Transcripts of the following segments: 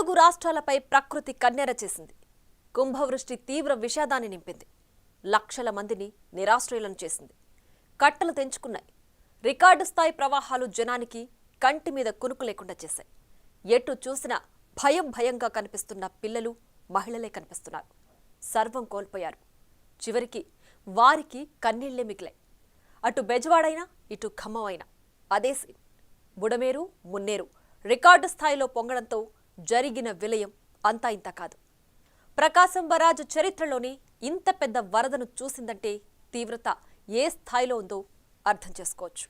తెలుగు రాష్ట్రాలపై ప్రకృతి కన్నెర చేసింది. కుంభవృష్టి తీవ్ర విషాదాన్ని నింపింది. లక్షల మందిని నిరాశ్రయులను చేసింది. కట్టలు తెంచుకున్నాయి. రికార్డు స్థాయి ప్రవాహాలు జనానికి కంటి మీద కునుకు లేకుండా చేశాయి. ఎటు చూసినా భయంగా కనిపిస్తున్న పిల్లలు, మహిళలే కనిపిస్తున్నారు. సర్వం కోల్పోయారు. చివరికి వారికి కన్నీళ్లే మిగిలాయి. అటు బెజవాడైనా ఇటు ఖమ్మమైనా అదే సీన్. బుడమేరు, మున్నేరు రికార్డు స్థాయిలో పొంగడంతో జరిగిన విలయం అంతా ఇంత కాదు. ప్రకాశం బరాజు చరిత్రలోని ఇంత పెద్ద వరదను చూసిందంటే తీవ్రత ఏ స్థాయిలో ఉందో అర్థం చేసుకోవచ్చు.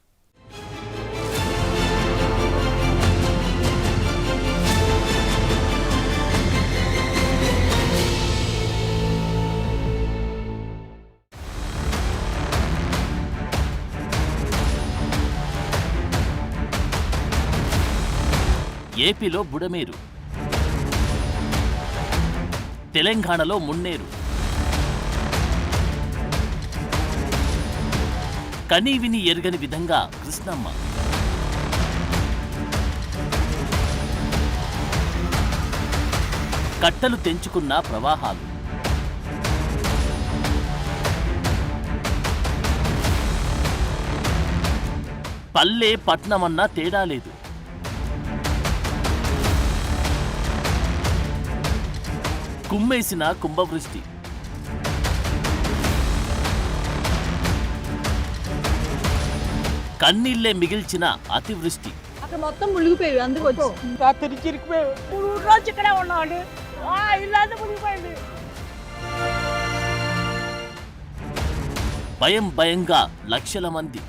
ఏపీలో బుడమేరు, తెలంగాణలో మున్నేరు, కనీవిని ఎరగని విధంగా కృష్ణమ్మ, కట్టలు తెంచుకున్న ప్రవాహాలు, పల్లె పట్నమన్నా తేడా లేదు. కుమ్మేసిన కుంభవృష్టి, కన్నీళ్లే మిగిల్చిన అతివృష్టి. అక్కడ మొత్తం మునిగిపోయి అందుకు భయంగా లక్షల మంది.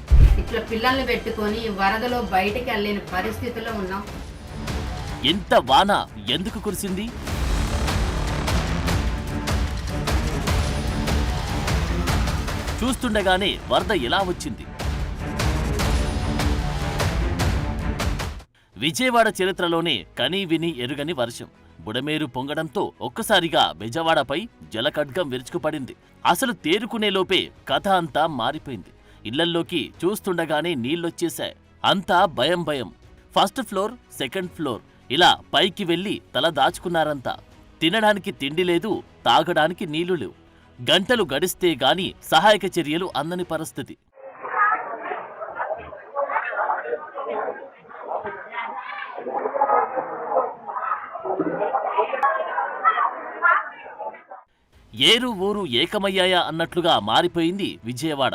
ఇట్లా పిల్లల్ని పెట్టుకొని వరదలో బయటికి వెళ్ళిన పరిస్థితిలో ఉన్నాం. ఎంత వాన ఎందుకు కురిసింది? చూస్తుండగానే వరద ఎలా వచ్చింది? విజయవాడ చరిత్రలోనే కనీవిని ఎరుగని వర్షం. బుడమేరు పొంగడంతో ఒక్కసారిగా బెజవాడపై జలఖడ్గం విరుచుకుపడింది. అసలు తేరుకునే లోపే కథ అంతా మారిపోయింది. ఇళ్లల్లోకి చూస్తుండగానే నీళ్లొచ్చేశాయి. అంతా భయం. ఫస్ట్ ఫ్లోర్, సెకండ్ ఫ్లోర్ ఇలా పైకి వెళ్లి తల దాచుకున్నారంతా. తినడానికి తిండి లేదు, తాగడానికి నీళ్లు లేవు. గంటలు గడిస్తే గాని సహాయక చర్యలు అందని పరిస్థితి. ఏరు ఊరు ఏకమయ్యాయా అన్నట్లుగా మారిపోయింది విజయవాడ.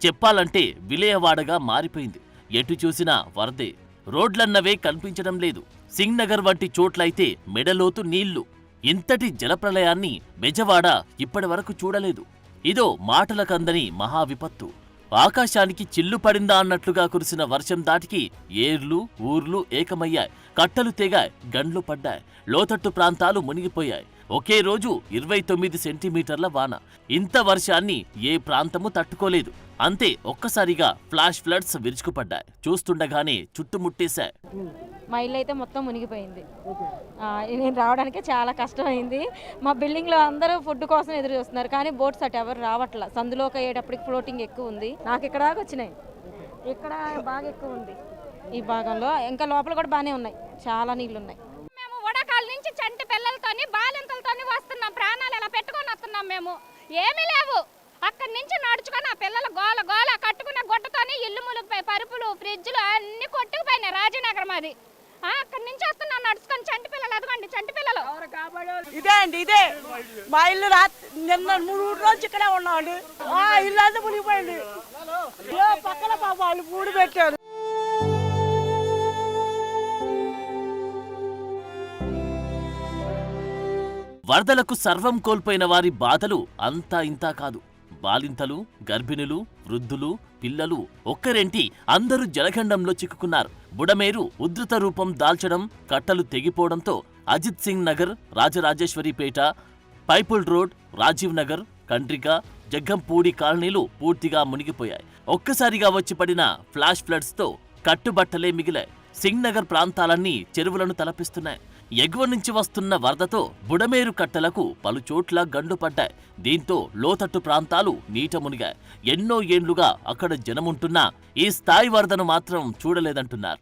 చెప్పాలంటే విలయవాడగా మారిపోయింది. ఎటు చూసినా వరదే. రోడ్లన్నవే కనిపించడం లేదు. సింగ్ నగర్ వంటి చోట్లయితే మెడలోతు నీళ్లు. ఇంతటి జలప్రలయాన్ని బెజవాడ ఇప్పటి వరకు చూడలేదు. ఇదో మాటలకందని మహావిపత్తు. ఆకాశానికి చిల్లు పడిందా అన్నట్లుగా కురిసిన వర్షం దాటికి ఏర్లు, ఊర్లు ఏకమయ్యాయి. కట్టలు తెగాయి, గండ్లు పడ్డాయి. లోతట్టు ప్రాంతాలు మునిగిపోయాయి. ఒకే రోజు 29 సెంటీమీటర్ల వాన. ఇంత వర్షాన్ని ఏ ప్రాంతము తట్టుకోలేదు. అంతే ఒక్కసారిగా ఫ్లాష్ ఫ్లడ్స్ విరుచుకుపడ్డాయి. చూస్తుండగానే చుట్టుముట్టేశాయి. మా ఇల్లు అయితే మొత్తం మునిగిపోయింది. నేను రావడానికి చాలా కష్టమైంది. మా బిల్డింగ్లో అందరూ ఫుడ్ కోసం ఎదురు చూస్తున్నారు, కానీ బోట్స్ అటు ఎవరు రావట్లా. సందులోకి అయ్యేటప్పటికి ఫ్లోటింగ్ ఎక్కువ ఉంది. నాకు ఇక్కడ దాకా వచ్చినాయి. ఇక్కడ బాగా ఎక్కువ ఉంది ఈ భాగంలో. ఇంకా లోపల కూడా బాగానే ఉన్నాయి, చాలా నీళ్ళు ఉన్నాయి. మేము వడకాల నుంచి చంటి పిల్లలతోని బాలింతలతోని వస్తున్నాం. ప్రాణాలు ఎలా పెట్టుకొని వస్తున్నాం. మేము ఏమీ లేవు. అక్కడి నుంచి నడుచుకొని ఆ పిల్లలు గోల కట్టుకున్న గుట్టతోని ఇల్లు ములిగిపోయి, పరుపులు, ఫ్రిడ్జ్లు అన్ని కొట్టుకుపోయినాయి. రాజనగరం మాది. అక్కడి నుంచి వస్తున్నాం నడుచుకొని. చంటి పిల్లలు, అదిగోండి చంటి పిల్లలు. ఇదే మా ఇల్లు. నిన్న 3 రోజులు ఇక్కడే ఉన్నామండి. ఇల్లు అంతా మునిగిపోయింది. పక్కన పాప వాళ్ళు పూడి పెట్టారు. వరదలకు సర్వం కోల్పోయిన వారి బాధలు అంతా ఇంతా కాదు. బాలింతలు, గర్భిణులు, వృద్ధులు, పిల్లలు ఒక్కరేంటి అందరూ జలఖండంలో చిక్కుకున్నారు. బుడమేరు ఉధృత రూపం దాల్చడం, కట్టలు తెగిపోవడంతో అజిత్ సింగ్ నగర్, రాజరాజేశ్వరిపేట, పైపుల్ రోడ్, రాజీవ్ నగర్, కండ్రిక, జగ్గంపూడి కాలనీలు పూర్తిగా మునిగిపోయాయి. ఒక్కసారిగా వచ్చి పడిన ఫ్లాష్ ఫ్లడ్స్తో కట్టుబట్టలే మిగిలాయి. సింగ్ నగర్ ప్రాంతాలన్నీ చెరువులను తలపిస్తున్నాయి. ఎగువ నుంచి వస్తున్న వరదతో బుడమేరు కట్టలకు పలుచోట్ల గండుపడ్డాయి. దీంతో లోతట్టు ప్రాంతాలు నీట మునిగాయి. ఎన్నో ఏండ్లుగా అక్కడ జనముంటున్నా ఈ స్థాయి వరదను మాత్రం చూడలేదంటున్నారు.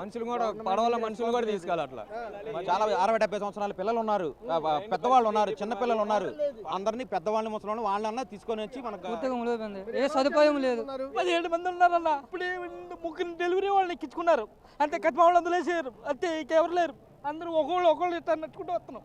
మనుషులు కూడా పడవల మనుషులు కూడా తీసుకెళ్ళి అట్లా చాలా 60-70 సంవత్సరాల పిల్లలు ఉన్నారు, పెద్దవాళ్ళు ఉన్నారు, చిన్న పిల్లలు ఉన్నారు. అందరినీ పెద్దవాళ్ళని ముసలి వాళ్ళన్నా తీసుకొని వచ్చి మనకు ఏ సదుపాయం లేదు. 17 మంది ఉన్నారన్న. ఇప్పుడే 3 డెలివరీ వాళ్ళని ఎక్కించుకున్నారు అంతే. కట్మ వాళ్ళు అందులో వేసారు అంతే, ఇంకెవరు లేరు. అందరూ ఒకళ్ళు ఇట్లా నట్టుకుంటూ వస్తున్నాం.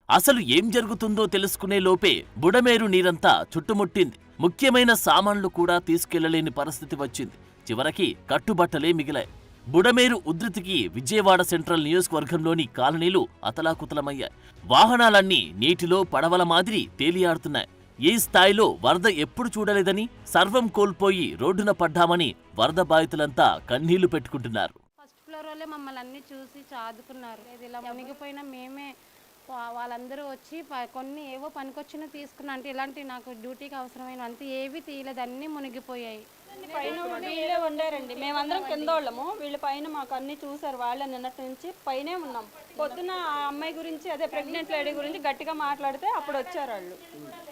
అసలు ఏం జరుగుతుందో తెలుసుకునే లోపే బుడమేరు నీరంతా చుట్టుముట్టింది. ముఖ్యమైన సామాన్లు కూడా తీసుకెళ్లలేని పరిస్థితి వచ్చింది. చివరికి కట్టుబట్టలే మిగిలాయి. బుడమేరు ఉధృతికి విజయవాడ సెంట్రల్ నియోజకవర్గంలోని కాలనీలు అతలాకుతలమయ్యాయి. వాహనాలన్నీ నీటిలో పడవల మాదిరి తేలియాడుతున్నాయి. ఈ స్థాయిలో వరద ఎప్పుడు చూడలేదని, సర్వం కోల్పోయి రోడ్డున పడ్డామని వరద బాధితులంతా కన్నీళ్లు పెట్టుకుంటున్నారు. ఫస్ట్ ఫ్లోర్ వాళ్ళే మమ్మల్ని అన్ని చూసి చాదుకున్నారు. ఇలా మునిగిపోయినా మేమే వాళ్ళందరూ వచ్చి కొన్ని ఏవో పనికొచ్చిన తీసుకున్నా. అంటే ఇలాంటి నాకు డ్యూటీకి అవసరమైన అంతే ఏవి తీయలేదు, అన్నీ మునిగిపోయాయి. పైన వీళ్ళే ఉండారండి, మేమందరం కింద వాళ్ళము. వీళ్ళ పైన మాకు అన్ని చూసారు. వాళ్ళ నిన్నటి నుంచి పైనే ఉన్నాం. పొద్దున ఆ అమ్మాయి గురించి, అదే ప్రెగ్నెంట్ లేడీ గురించి గట్టిగా మాట్లాడితే అప్పుడు వచ్చారు వాళ్ళు.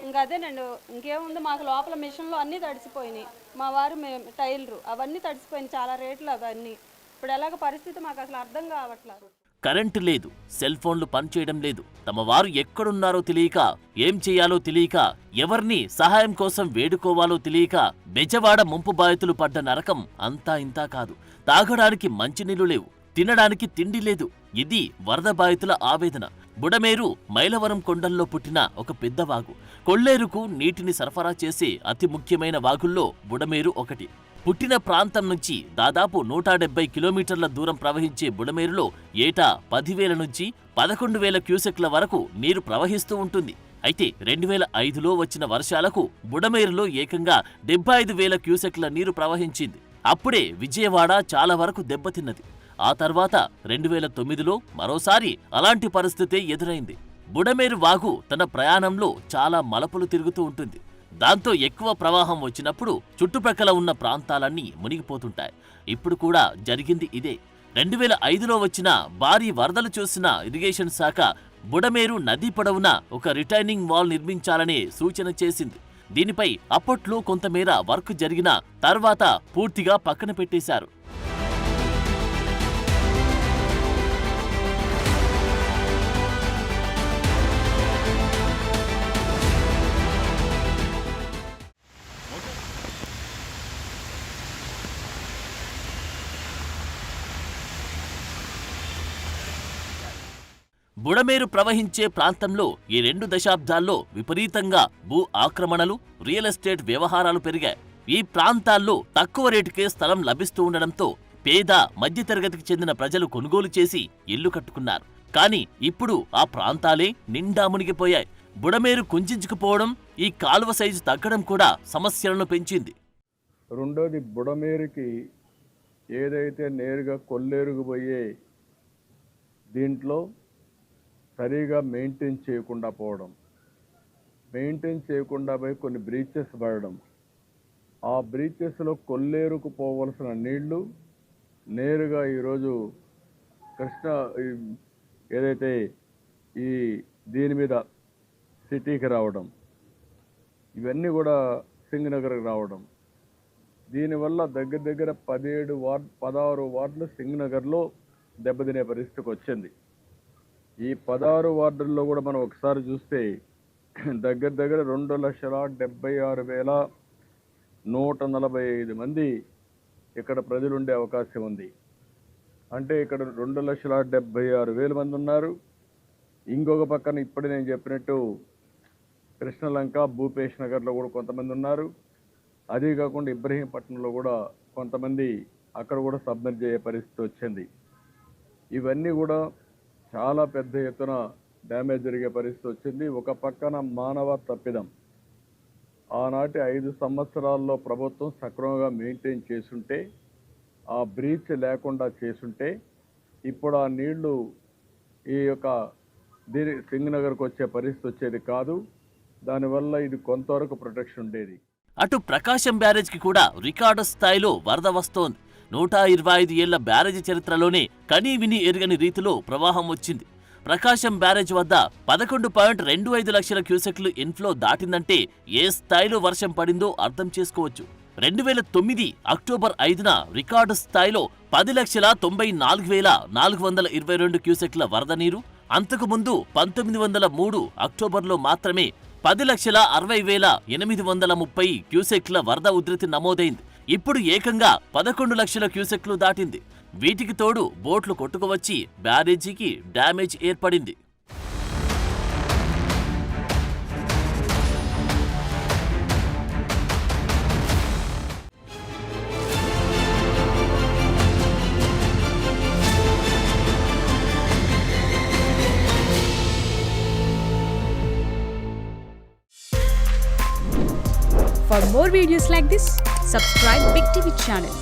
ఇంకా అదేనండి, ఇంకేముంది, మాకు లోపల మిషన్లు అన్నీ తడిసిపోయినాయి. మా వారు టైలరు అవన్నీ తడిసిపోయినాయి, చాలా రేట్లు అవన్నీ. ఇప్పుడు ఎలాగ పరిస్థితి మాకు అసలు అర్థం కావట్లేదు. కరెంటు లేదు, సెల్ ఫోన్లు పనిచేయడం లేదు. తమ వారు ఎక్కడున్నారో తెలియక, ఏం చేయాలో తెలియక, ఎవర్ని సహాయం కోసం వేడుకోవాలో తెలియక బెజవాడ ముంపు బాధితులు పడ్డ నరకం అంతా ఇంతా కాదు. తాగడానికి మంచినీళ్లు లేవు, తినడానికి తిండి లేదు. ఇది వరద బాధితుల ఆవేదన. బుడమేరు మైలవరం కొండల్లో పుట్టిన ఒక పెద్ద వాగు. కొల్లేరుకు నీటిని సరఫరా చేసే అతి ముఖ్యమైన వాగుల్లో బుడమేరు ఒకటి. పుట్టిన ప్రాంతం నుంచి దాదాపు 170 కిలోమీటర్ల దూరం ప్రవహించే బుడమేరులో ఏటా 10,000 నుంచి 11,000 క్యూసెక్ల వరకు నీరు ప్రవహిస్తూ ఉంటుంది. అయితే 2005లో వచ్చిన వర్షాలకు బుడమేరులో ఏకంగా 75,000 క్యూసెక్ల నీరు ప్రవహించింది. అప్పుడే విజయవాడ చాలా వరకు దెబ్బతిన్నది. ఆ తర్వాత 2009లో మరోసారి అలాంటి పరిస్థితే ఎదురైంది. బుడమేరు వాగు తన ప్రయాణంలో చాలా మలుపులు తిరుగుతూ ఉంటుంది. దాంతో ఎక్కువ ప్రవాహం వచ్చినప్పుడు చుట్టుప్రక్కల ఉన్న ప్రాంతాలన్నీ మునిగిపోతుంటాయి. ఇప్పుడు కూడా జరిగింది ఇదే. 2005లో వచ్చిన భారీ వరదలు చూసిన ఇరిగేషన్ శాఖ బుడమేరు నదీ పొడవునా ఒక రిటైనింగ్ వాల్ నిర్మించాలనే సూచన చేసింది. దీనిపై అప్పట్లో కొంతమేర వర్క్ జరిగినా తర్వాత పూర్తిగా పక్కన పెట్టేశారు. బుడమేరు ప్రవహించే ప్రాంతంలో ఈ 2 దశాబ్దాల్లో విపరీతంగా భూ ఆక్రమణలు, రియల్ ఎస్టేట్ వ్యవహారాలు పెరిగాయి. ఈ ప్రాంతాల్లో తక్కువ రేటుకే స్థలం లభిస్తూ ఉండడంతో పేద మధ్యతరగతికి చెందిన ప్రజలు కొనుగోలు చేసి ఇల్లు కట్టుకున్నారు. కానీ ఇప్పుడు ఆ ప్రాంతాలే నిండా మునిగిపోయాయి. బుడమేరు కుంచుకుపోవడం, ఈ కాలువ సైజు తగ్గడం కూడా సమస్యలను పెంచింది. రెండోది, బుడమేరుకి ఏదైతే నేరుగా కొల్లేరుకు పోయే దీంట్లో సరిగా మెయింటైన్ చేయకుండా పోవడం, మెయింటైన్ చేయకుండా పోయి కొన్ని బ్రీచెస్ పడడం, ఆ బ్రీచెస్లో కొల్లేరుకు పోవలసిన నీళ్లు నేరుగా ఈరోజు కృష్ణ ఏదైతే ఈ దీని మీద సిటీకి రావడం, ఇవన్నీ కూడా సింగనగర్కి రావడం. దీనివల్ల దగ్గర దగ్గర 16 వార్డులు సింగనగర్లో దెబ్బతినే పరిస్థితికి వచ్చింది. ఈ 16 వార్డుల్లో కూడా మనం ఒకసారి చూస్తే దగ్గర దగ్గర 2,76,145 మంది ఇక్కడ ప్రజలుండే అవకాశం ఉంది. అంటే ఇక్కడ 2,76,000 మంది ఉన్నారు. ఇంకొక పక్కన ఇప్పుడు నేను చెప్పినట్టు కృష్ణలంక, భూపేష్ నగర్లో కూడా కొంతమంది ఉన్నారు. అదే కాకుండా ఇబ్రహీంపట్నంలో కూడా కొంతమంది అక్కడ కూడా సబ్మెర్జ్ అయ్యే పరిస్థితి వచ్చింది. ఇవన్నీ కూడా చాలా పెద్ద ఎత్తున డ్యామేజ్ జరిగే పరిస్థితి వచ్చింది. ఒక పక్కన మానవ తప్పిదం. ఆనాటి 5 సంవత్సరాల్లో ప్రభుత్వం సక్రమంగా మెయింటైన్ చేసుంటే, ఆ బ్రీచ్ లేకుండా చేసుంటే ఇప్పుడు ఆ నీళ్లు ఈ యొక్క సింగనగర్కి వచ్చే పరిస్థితి వచ్చేది కాదు. దానివల్ల ఇది కొంతవరకు ప్రొటెక్షన్ ఉండేది. అటు ప్రకాశం బ్యారేజ్కి కూడా రికార్డు స్థాయిలో వరద వస్తోంది. 125 ఏళ్ల బ్యారేజీ చరిత్రలోనే కనీ విని ఎరుగని రీతిలో ప్రవాహం వచ్చింది. ప్రకాశం బ్యారేజ్ వద్ద 11.25 లక్షల క్యూసెక్లు ఇన్ఫ్లో దాటిందంటే ఏ స్థాయిలో వర్షం పడిందో అర్థం చేసుకోవచ్చు. 2009 అక్టోబర్ 5న రికార్డు స్థాయిలో 10,94,422 క్యూసెక్ల వరద నీరు, అంతకుముందు 1903 అక్టోబర్లో మాత్రమే 10,60,830 క్యూసెక్ల వరద ఉధృతి నమోదైంది. ఇప్పుడు ఏకంగా 11 లక్షల క్యూసెక్లు దాటింది. వీటికి తోడు బోట్లు కొట్టుకువచ్చి బ్యారేజీకి డ్యామేజ్ ఏర్పడింది. For more videos like this, subscribe Big TV channel.